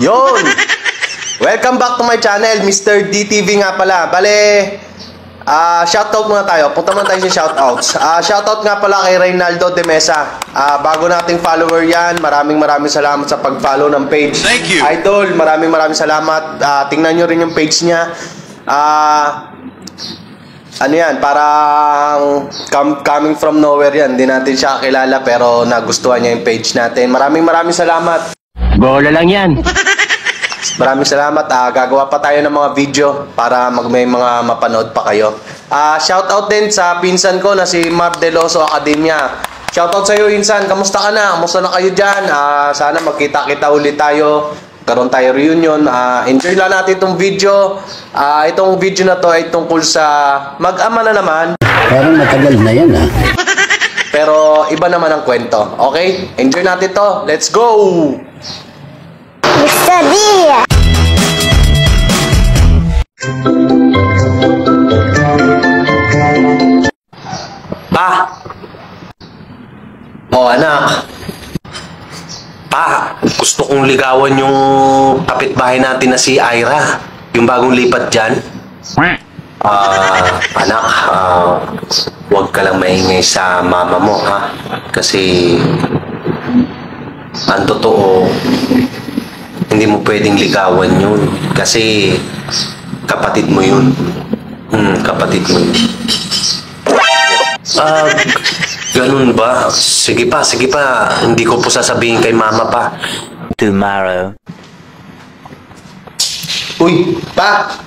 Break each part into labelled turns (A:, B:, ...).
A: Yon! Welcome back to my channel, Mr. DTV nga pala. Bale, shoutout muna tayo. Punta muna tayo sa shoutouts. Shoutout nga pala kay Reynaldo de Mesa. Bago nating follower yan, maraming salamat sa pag-follow ng page.
B: Thank you.
A: Idol, maraming salamat. Tingnan nyo rin yung page niya. Ano yan, parang coming from nowhere yan. Hindi natin siya kilala pero nagustuhan niya yung page natin. Maraming salamat.
C: Bola lang yan.
A: Maraming salamat. Gagawa pa tayo ng mga video para may mga mapanood pa kayo. Shoutout din sa pinsan ko na si Mar Deloso Academia. Shoutout sa iyo, Insan. Kamusta ka na? Kamusta na kayo dyan? Sana magkita-kita ulit tayo. Karoon tayo reunion. Enjoy lang natin itong video. Itong video na to ay tungkol sa mag-ama na naman.
D: Parang matagal na yan
A: Pero iba naman ang kwento. Okay? Enjoy natin to. Let's go!
E: Mr. D.
A: Pa! Oh, anak. Pa, gusto kong ligawan yung kapitbahay natin na si Ira. Yung bagong lipat dyan. Anak, huwag ka lang maingay sa mama mo, ha? Kasi, ang totoo, hindi mo pwedeng ligawan yun. Kasi, kapatid mo yun. Kapatid mo yun. Ganun ba? Sige pa. Hindi ko po sasabihin kay mama pa.
C: Tomorrow.
A: Uy, pa!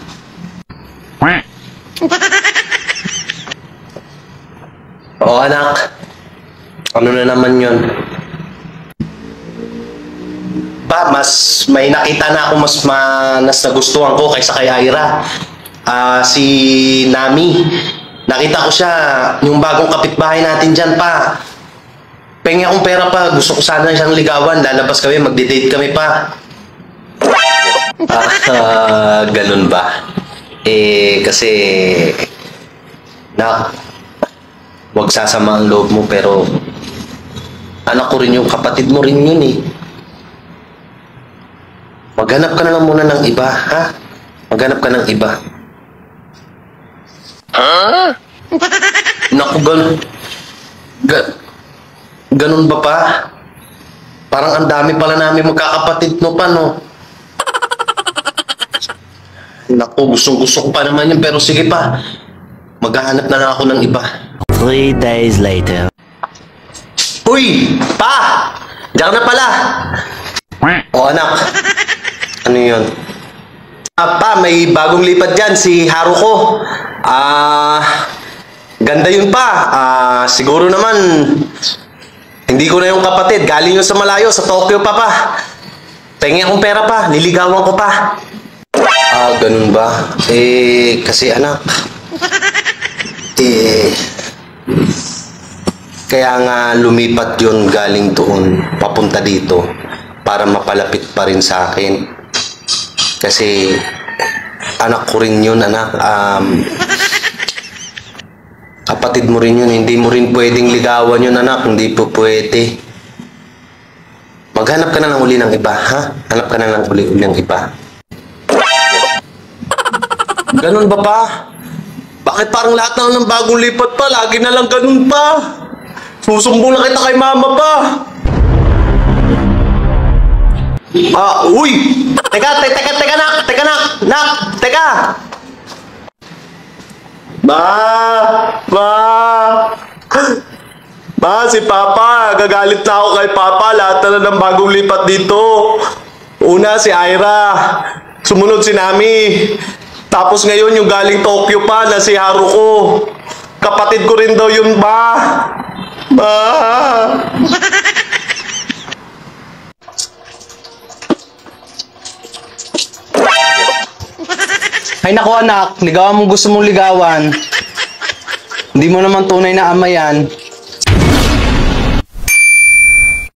A: Oo, anak. Ano na naman yun? Pa, mas may nakita na ako mas nagustuhan ko kaysa kay Ira. Si Nami. Nakita ko siya, yung bagong kapitbahay natin dyan, pa. Pengi akong pera pa. Gusto ko sana siyang ligawan. Lalabas kami, magde-date kami, pa. Ganun ba? Kasi... Huwag sasama ang loob mo, pero... Anak ko rin yung kapatid mo rin yun, Maghanap ka na lang muna ng iba, ha? Maghanap ka ng iba. Huh? Naku, ganun ba pa? Parang ang dami pala namin magkakapatid no pa, no? Naku, gusto ko pa naman yun, pero sige pa. Maghahanap na lang ako ng iba.
C: 3 days later.
A: Uy! Pa! Diyan na pala! O, anak. Ano yun? Pa, may bagong lipat dyan, si Haruko. Ganda yun, pa. Siguro naman, hindi ko na yung kapatid. Galing yun sa malayo, sa Tokyo pa. Pengi akong pera pa, niligawan ko pa. Ganun ba? Kasi anak, kaya nga lumipat yun galing doon, papunta dito, para mapalapit pa rin sa akin. Kasi anak ko rin yun, anak. Kapatid mo rin yun. Hindi mo rin pwedeng ligawan yun, anak. Hindi po pwede. Maghanap ka na lang uli ng iba, ha? Hanap ka na lang uli ng iba. Ganun ba, pa? Bakit parang lahat na ng bagong lipat pa? Lagi na lang ganun, pa. Susumbong na kita kay mama, pa. Uy! Teka, nak! Ba, si Papa. Gagalit na ako kay Papa. Lahat na ng bagong lipat dito. Una, si Ira. Sumunod si Nami. Tapos ngayon, yung galing Tokyo pa na si Haruko. Kapatid ko rin daw yun, ba?
F: Ay naku anak, ligawan mo gusto mong ligawan. Hindi mo naman tunay na ama yan.